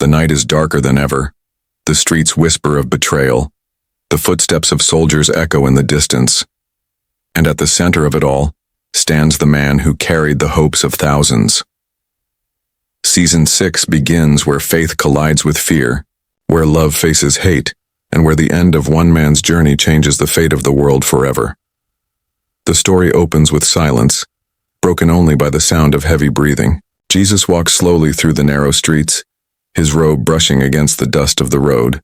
The night is darker than ever. The streets whisper of betrayal. The footsteps of soldiers echo in the distance. And at the center of it all stands the man who carried the hopes of thousands. Season 6 begins where faith collides with fear, where love faces hate, and where the end of one man's journey changes the fate of the world forever. The story opens with silence, broken only by the sound of heavy breathing. Jesus walks slowly through the narrow streets, his robe brushing against the dust of the road.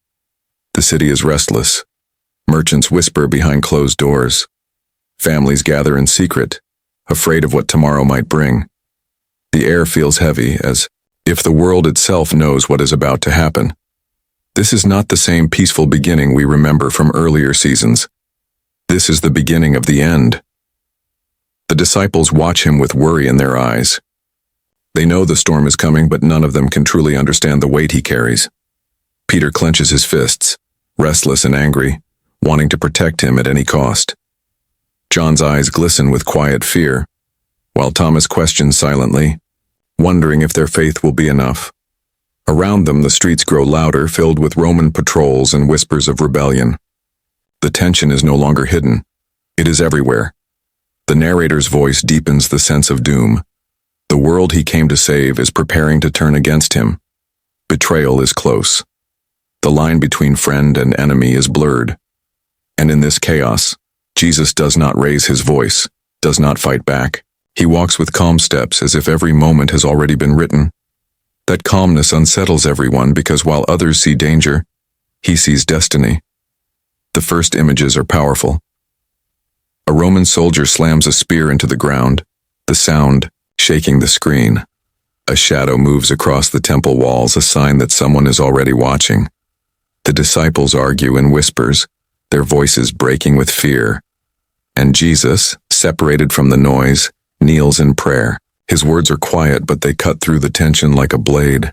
The city is restless. Merchants whisper behind closed doors. Families gather in secret, afraid of what tomorrow might bring. The air feels heavy, as if the world itself knows what is about to happen. This is not the same peaceful beginning we remember from earlier seasons. This is the beginning of the end. The disciples watch him with worry in their eyes. They know the storm is coming, but none of them can truly understand the weight he carries. Peter clenches his fists, restless and angry, wanting to protect him at any cost. John's eyes glisten with quiet fear, while Thomas questions silently, wondering if their faith will be enough. Around them, the streets grow louder, filled with Roman patrols and whispers of rebellion. The tension is no longer hidden. It is everywhere. The narrator's voice deepens the sense of doom. The world he came to save is preparing to turn against him. Betrayal is close. The line between friend and enemy is blurred. And in this chaos, Jesus does not raise his voice, does not fight back. He walks with calm steps as if every moment has already been written. That calmness unsettles everyone because while others see danger, he sees destiny. The first images are powerful. A Roman soldier slams a spear into the ground, the sound shaking the screen. A shadow moves across the temple walls, a sign that someone is already watching. The disciples argue in whispers, their voices breaking with fear. And Jesus, separated from the noise, kneels in prayer. His words are quiet, but they cut through the tension like a blade.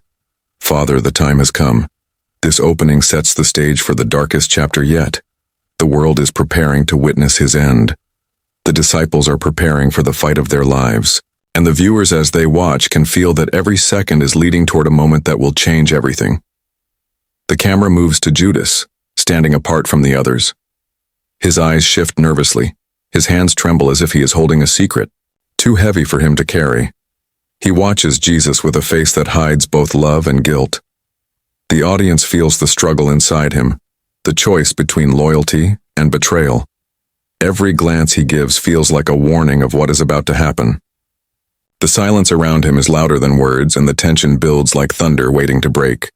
Father, the time has come. This opening sets the stage for the darkest chapter yet. The world is preparing to witness his end. The disciples are preparing for the fight of their lives. And the viewers, as they watch, can feel that every second is leading toward a moment that will change everything. The camera moves to Judas, standing apart from the others. His eyes shift nervously. His hands tremble as if he is holding a secret, too heavy for him to carry. He watches Jesus with a face that hides both love and guilt. The audience feels the struggle inside him, the choice between loyalty and betrayal. Every glance he gives feels like a warning of what is about to happen. The silence around him is louder than words, and the tension builds like thunder waiting to break.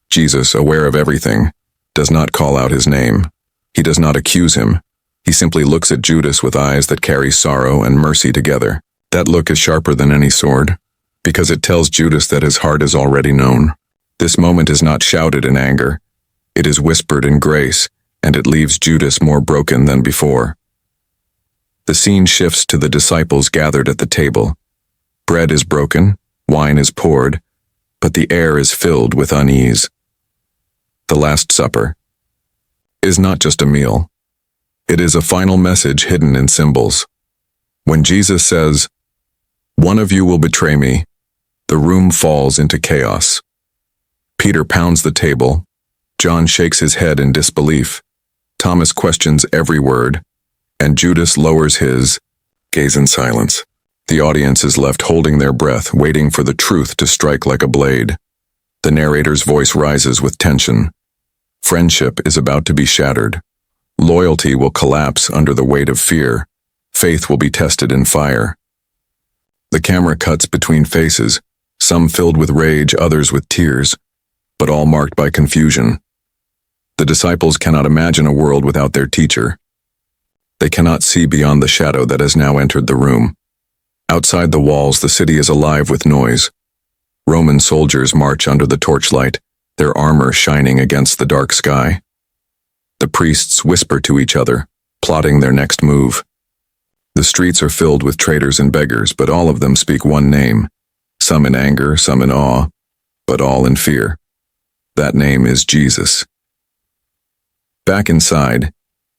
Jesus, aware of everything, does not call out his name. He does not accuse him. He simply looks at Judas with eyes that carry sorrow and mercy together. That look is sharper than any sword, because it tells Judas that his heart is already known. This moment is not shouted in anger. It is whispered in grace, and it leaves Judas more broken than before. The scene shifts to the disciples gathered at the table. Bread is broken, wine is poured, but the air is filled with unease. The Last Supper is not just a meal. It is a final message hidden in symbols. When Jesus says, "One of you will betray me," the room falls into chaos. Peter pounds the table. John shakes his head in disbelief. Thomas questions every word, and Judas lowers his gaze in silence. The audience is left holding their breath, waiting for the truth to strike like a blade. The narrator's voice rises with tension. Friendship is about to be shattered. Loyalty will collapse under the weight of fear. Faith will be tested in fire. The camera cuts between faces, some filled with rage, others with tears, but all marked by confusion. The disciples cannot imagine a world without their teacher. They cannot see beyond the shadow that has now entered the room. Outside the walls, the city is alive with noise. Roman soldiers march under the torchlight, their armor shining against the dark sky. The priests whisper to each other, plotting their next move. The streets are filled with traitors and beggars, but all of them speak one name, some in anger, some in awe, but all in fear. That name is Jesus. Back inside,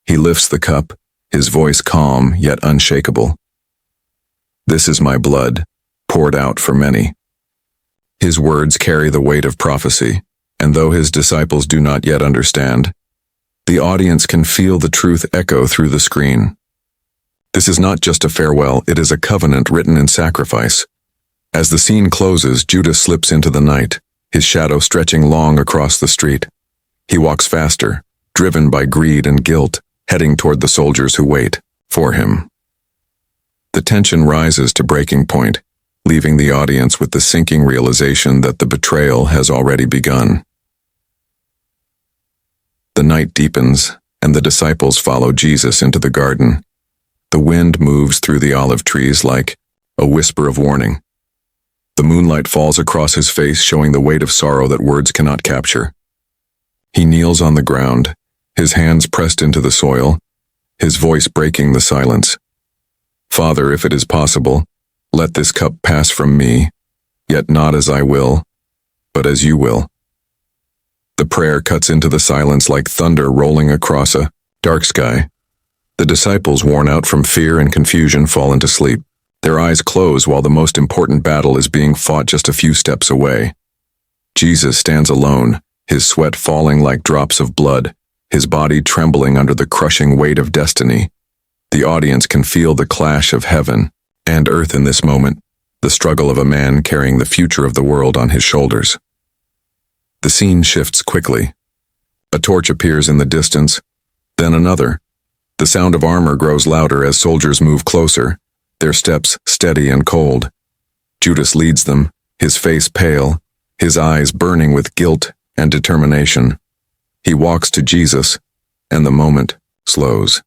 he lifts the cup, his voice calm yet unshakable. "This is my blood, poured out for many." His words carry the weight of prophecy, and though his disciples do not yet understand, the audience can feel the truth echo through the screen. This is not just a farewell, it is a covenant written in sacrifice. As the scene closes, Judas slips into the night, his shadow stretching long across the street. He walks faster, driven by greed and guilt, heading toward the soldiers who wait for him. The tension rises to breaking point, leaving the audience with the sinking realization that the betrayal has already begun. The night deepens, and the disciples follow Jesus into the garden. The wind moves through the olive trees like a whisper of warning. The moonlight falls across his face, showing the weight of sorrow that words cannot capture. He kneels on the ground, his hands pressed into the soil, his voice breaking the silence. "Father, if it is possible, let this cup pass from me, yet not as I will, but as you will." The prayer cuts into the silence like thunder rolling across a dark sky. The disciples, worn out from fear and confusion, fall into sleep. Their eyes close while the most important battle is being fought just a few steps away. Jesus stands alone, his sweat falling like drops of blood, his body trembling under the crushing weight of destiny. The audience can feel the clash of heaven and earth in this moment, the struggle of a man carrying the future of the world on his shoulders. The scene shifts quickly. A torch appears in the distance, then another. The sound of armor grows louder as soldiers move closer, their steps steady and cold. Judas leads them, his face pale, his eyes burning with guilt and determination. He walks to Jesus, and the moment slows.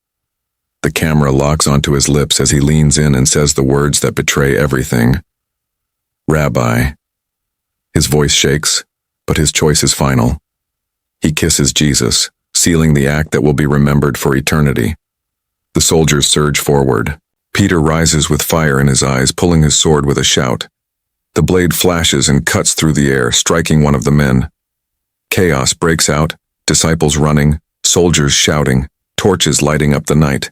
The camera locks onto his lips as he leans in and says the words that betray everything. "Rabbi." His voice shakes, but his choice is final. He kisses Jesus, sealing the act that will be remembered for eternity. The soldiers surge forward. Peter rises with fire in his eyes, pulling his sword with a shout. The blade flashes and cuts through the air, striking one of the men. Chaos breaks out, disciples running, soldiers shouting, torches lighting up the night.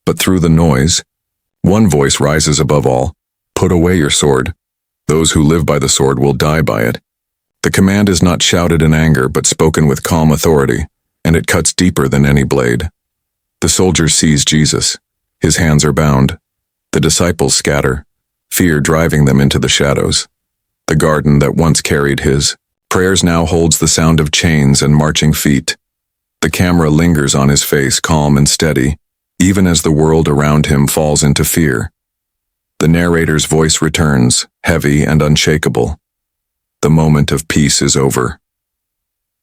But through the noise, one voice rises above all: "Put away your sword. Those who live by the sword will die by it." The command is not shouted in anger, but spoken with calm authority, and it cuts deeper than any blade. The soldiers seize Jesus. His hands are bound. The disciples scatter, fear driving them into the shadows. The garden that once carried his prayers now holds the sound of chains and marching feet. The camera lingers on his face, calm and steady, even as the world around him falls into fear. The narrator's voice returns, heavy and unshakable. The moment of peace is over.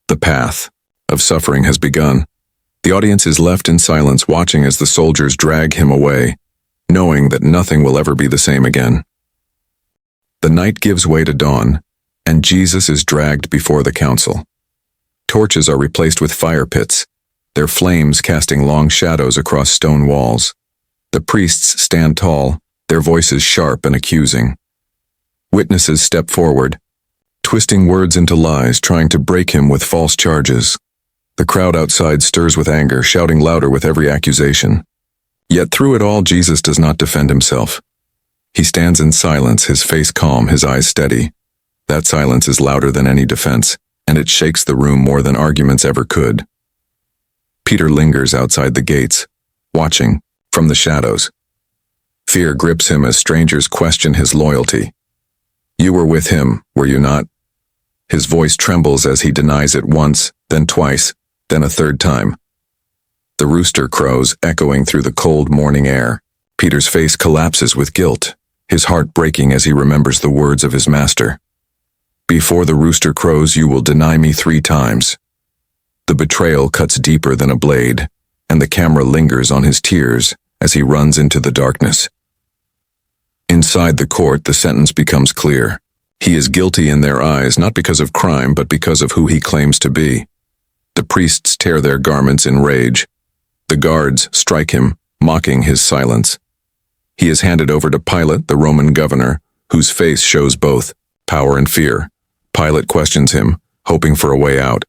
The path of suffering has begun. The audience is left in silence, watching as the soldiers drag him away, knowing that nothing will ever be the same again. The night gives way to dawn, and Jesus is dragged before the council. Torches are replaced with fire pits, their flames casting long shadows across stone walls. The priests stand tall, their voices sharp and accusing. Witnesses step forward, twisting words into lies, trying to break him with false charges. The crowd outside stirs with anger, shouting louder with every accusation. Yet through it all, Jesus does not defend himself. He stands in silence, his face calm, his eyes steady. That silence is louder than any defense, and it shakes the room more than arguments ever could. Peter lingers outside the gates, watching from the shadows. Fear grips him as strangers question his loyalty. "You were with him, were you not?" His voice trembles as he denies it once, then twice, then a third time. The rooster crows, echoing through the cold morning air. Peter's face collapses with guilt, his heart breaking as he remembers the words of his master. "Before the rooster crows, you will deny me 3 times. The betrayal cuts deeper than a blade, and the camera lingers on his tears as he runs into the darkness. Inside the court, the sentence becomes clear. He is guilty in their eyes, not because of crime, but because of who he claims to be. The priests tear their garments in rage. The guards strike him, mocking his silence. He is handed over to Pilate, the Roman governor, whose face shows both power and fear. Pilate questions him, hoping for a way out.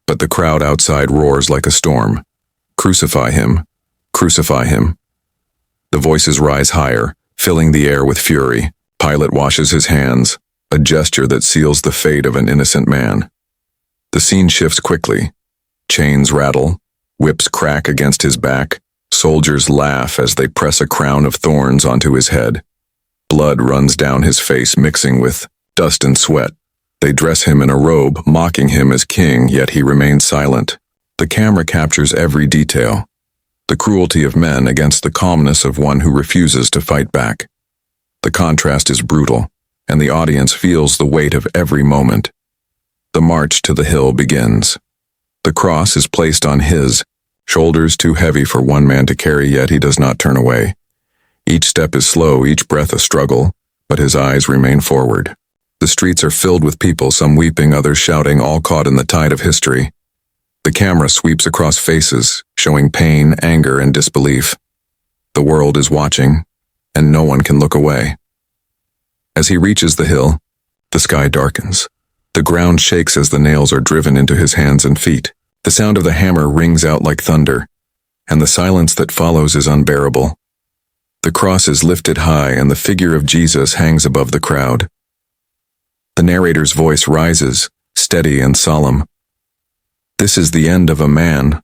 But the crowd outside roars like a storm. "Crucify him! Crucify him!" The voices rise higher, filling the air with fury. Pilate washes his hands, a gesture that seals the fate of an innocent man. The scene shifts quickly. Chains rattle, whips crack against his back, soldiers laugh as they press a crown of thorns onto his head. Blood runs down his face, mixing with dust and sweat. They dress him in a robe, mocking him as king, yet he remains silent. The camera captures every detail. The cruelty of men against the calmness of one who refuses to fight back. The contrast is brutal, and the audience feels the weight of every moment. The march to the hill begins. The cross is placed on his, shoulders too heavy for one man to carry, yet he does not turn away. Each step is slow, each breath a struggle, but his eyes remain forward. The streets are filled with people, some weeping, others shouting, all caught in the tide of history. The camera sweeps across faces, showing pain, anger, and disbelief. The world is watching, and no one can look away. As he reaches the hill, the sky darkens. The ground shakes as the nails are driven into his hands and feet. The sound of the hammer rings out like thunder, and the silence that follows is unbearable. The cross is lifted high, and the figure of Jesus hangs above the crowd. The narrator's voice rises, steady and solemn. This is the end of a man,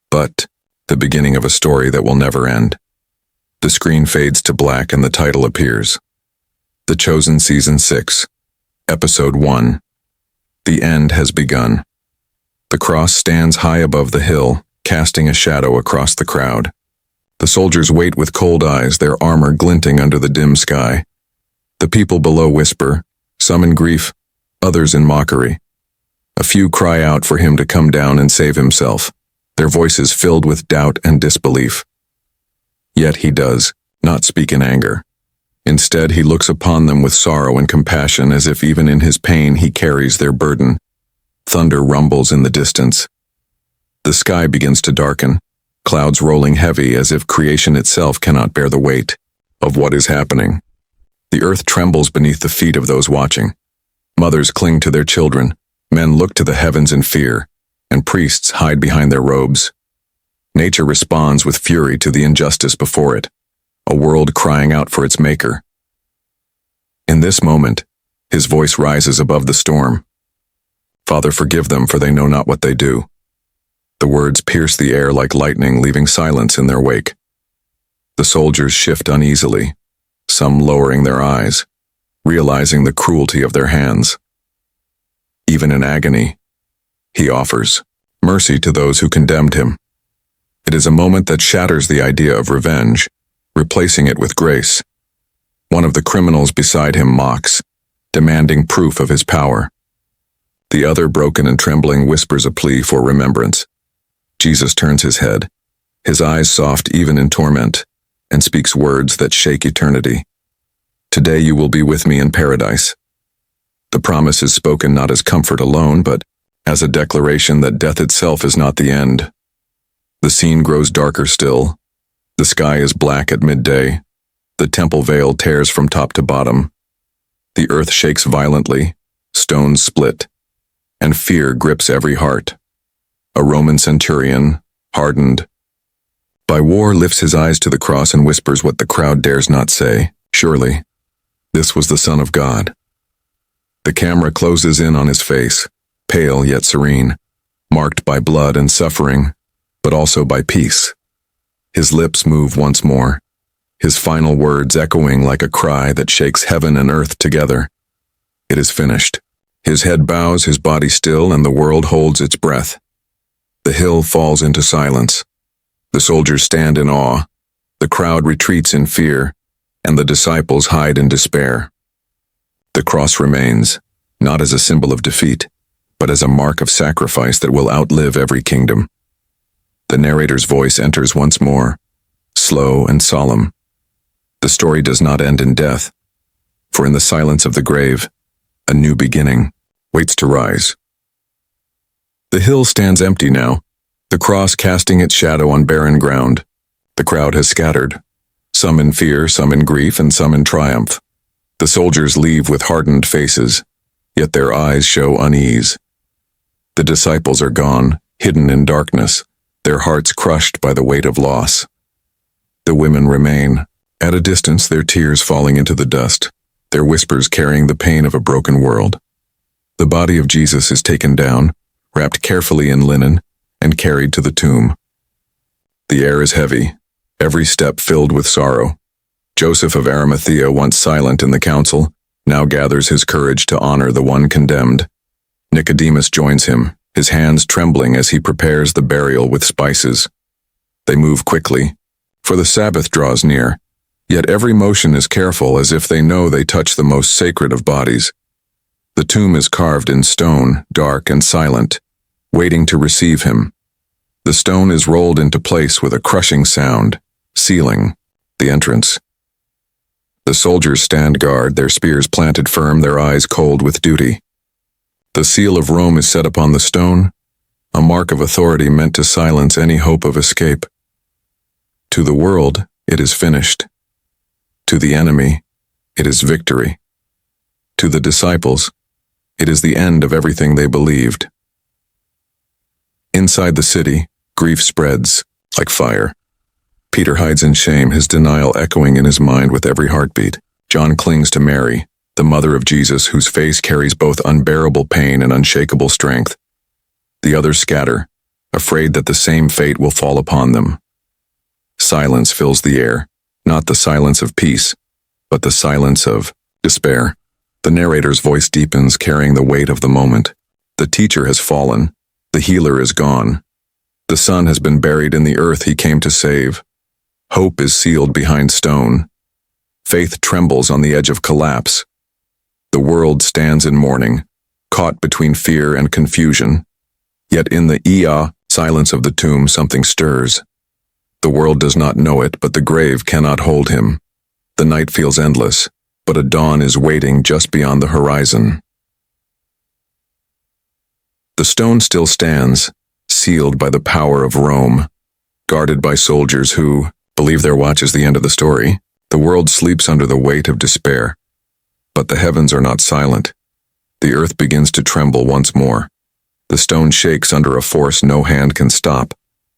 but the beginning of a story that will never end. The screen fades to black and the title appears. The Chosen Season 6, Episode 1. The end has begun. The cross stands high above the hill, casting a shadow across the crowd. The soldiers wait with cold eyes, their armor glinting under the dim sky. The people below whisper, some in grief, others in mockery. A few cry out for him to come down and save himself, their voices filled with doubt and disbelief. Yet he does not speak in anger. Instead, he looks upon them with sorrow and compassion, as if even in his pain he carries their burden. Thunder rumbles in the distance. The sky begins to darken, clouds rolling heavy as if creation itself cannot bear the weight of what is happening. The earth trembles beneath the feet of those watching. Mothers cling to their children, men look to the heavens in fear, and priests hide behind their robes. Nature responds with fury to the injustice before it, a world crying out for its maker. In this moment, his voice rises above the storm. Father, forgive them, for they know not what they do. The words pierce the air like lightning, leaving silence in their wake. The soldiers shift uneasily, some lowering their eyes, realizing the cruelty of their hands. Even in agony, he offers mercy to those who condemned him. It is a moment that shatters the idea of revenge, replacing it with grace. One of the criminals beside him mocks, demanding proof of his power. The other, broken and trembling, whispers a plea for remembrance. Jesus turns his head, his eyes soft even in torment, and speaks words that shake eternity. Today you will be with me in paradise. The promise is spoken not as comfort alone, but as a declaration that death itself is not the end. The scene grows darker still. The sky is black at midday. The temple veil tears from top to bottom. The earth shakes violently, stones split, and fear grips every heart. A Roman centurion, hardened by war, lifts his eyes to the cross and whispers what the crowd dares not say. Surely, this was the Son of God. The camera closes in on his face, pale yet serene, marked by blood and suffering, but also by peace. His lips move once more, his final words echoing like a cry that shakes heaven and earth together. It is finished. His head bows, his body still, and the world holds its breath. The hill falls into silence. The soldiers stand in awe, the crowd retreats in fear, and the disciples hide in despair. The cross remains, not as a symbol of defeat, but as a mark of sacrifice that will outlive every kingdom. The narrator's voice enters once more, slow and solemn. The story does not end in death, for in the silence of the grave, a new beginning waits to rise. The hill stands empty now, the cross casting its shadow on barren ground. The crowd has scattered, some in fear, some in grief, and some in triumph. The soldiers leave with hardened faces, yet their eyes show unease. The disciples are gone, hidden in darkness, their hearts crushed by the weight of loss. The women remain, at a distance, their tears falling into the dust. their whispers carrying the pain of a broken world. The body of Jesus is taken down, wrapped carefully in linen, and carried to the tomb. The air is heavy, every step filled with sorrow. Joseph of Arimathea, once silent in the council, now gathers his courage to honor the one condemned. Nicodemus joins him, his hands trembling as he prepares the burial with spices. They move quickly, for the Sabbath draws near, yet every motion is careful as if they know they touch the most sacred of bodies. The tomb is carved in stone, dark and silent, waiting to receive him. The stone is rolled into place with a crushing sound, sealing the entrance. The soldiers stand guard, their spears planted firm, their eyes cold with duty. The seal of Rome is set upon the stone, a mark of authority meant to silence any hope of escape. To the world, it is finished. To the enemy, it is victory. To the disciples, it is the end of everything they believed. Inside the city, grief spreads like fire. Peter hides in shame, his denial echoing in his mind with every heartbeat. John clings to Mary, the mother of Jesus, whose face carries both unbearable pain and unshakable strength. The others scatter, afraid that the same fate will fall upon them. Silence fills the air, not the silence of peace, but the silence of despair. The narrator's voice deepens, carrying the weight of the moment. The teacher has fallen. The healer is gone. The Son has been buried in the earth he came to save. Hope is sealed behind stone. Faith trembles on the edge of collapse. The world stands in mourning, caught between fear and confusion. Yet in the silence of the tomb something stirs. The world does not know it, but the grave cannot hold him. The night feels endless, but a dawn is waiting just beyond the horizon. The stone still stands, sealed by the power of Rome, guarded by soldiers who believe their watch is the end of the story. The world sleeps under the weight of despair. But the heavens are not silent. The earth begins to tremble once more. The stone shakes under a force no hand can stop,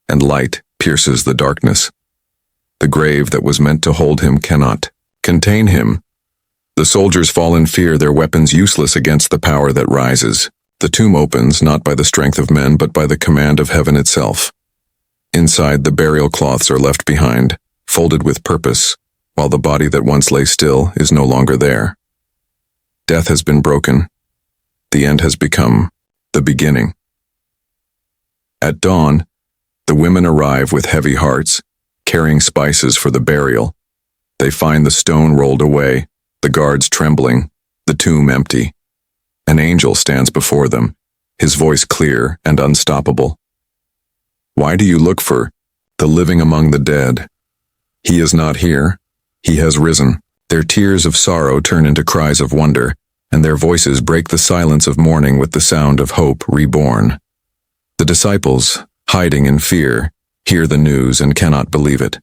and light pierces the darkness. The grave that was meant to hold him cannot contain him. The soldiers fall in fear, their weapons useless against the power that rises. The tomb opens, not by the strength of men, but by the command of heaven itself. Inside, the burial cloths are left behind, folded with purpose, while the body that once lay still is no longer there. Death has been broken. The end has become the beginning. At dawn, the women arrive with heavy hearts, carrying spices for the burial. They find the stone rolled away, the guards trembling, the tomb empty. An angel stands before them, his voice clear and unstoppable. Why do you look for the living among the dead? He is not here. He has risen. Their tears of sorrow turn into cries of wonder, and their voices break the silence of mourning with the sound of hope reborn. The disciples, hiding in fear, hear the news and cannot believe it.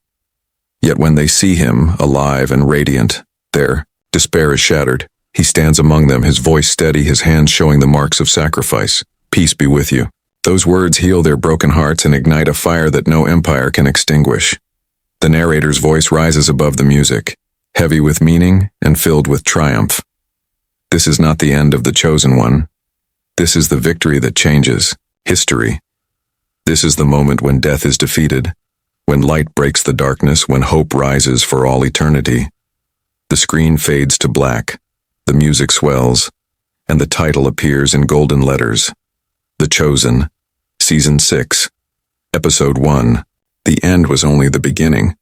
Yet when they see him, alive and radiant, their despair is shattered. He stands among them, his voice steady, his hands showing the marks of sacrifice. Peace be with you. Those words heal their broken hearts and ignite a fire that no empire can extinguish. The narrator's voice rises above the music, heavy with meaning and filled with triumph. This is not the end of the chosen one. This is the victory that changes history. This is the moment when death is defeated, when light breaks the darkness, when hope rises for all eternity. The screen fades to black, the music swells, and the title appears in golden letters. The Chosen, Season 6, Episode 1. The end was only the beginning.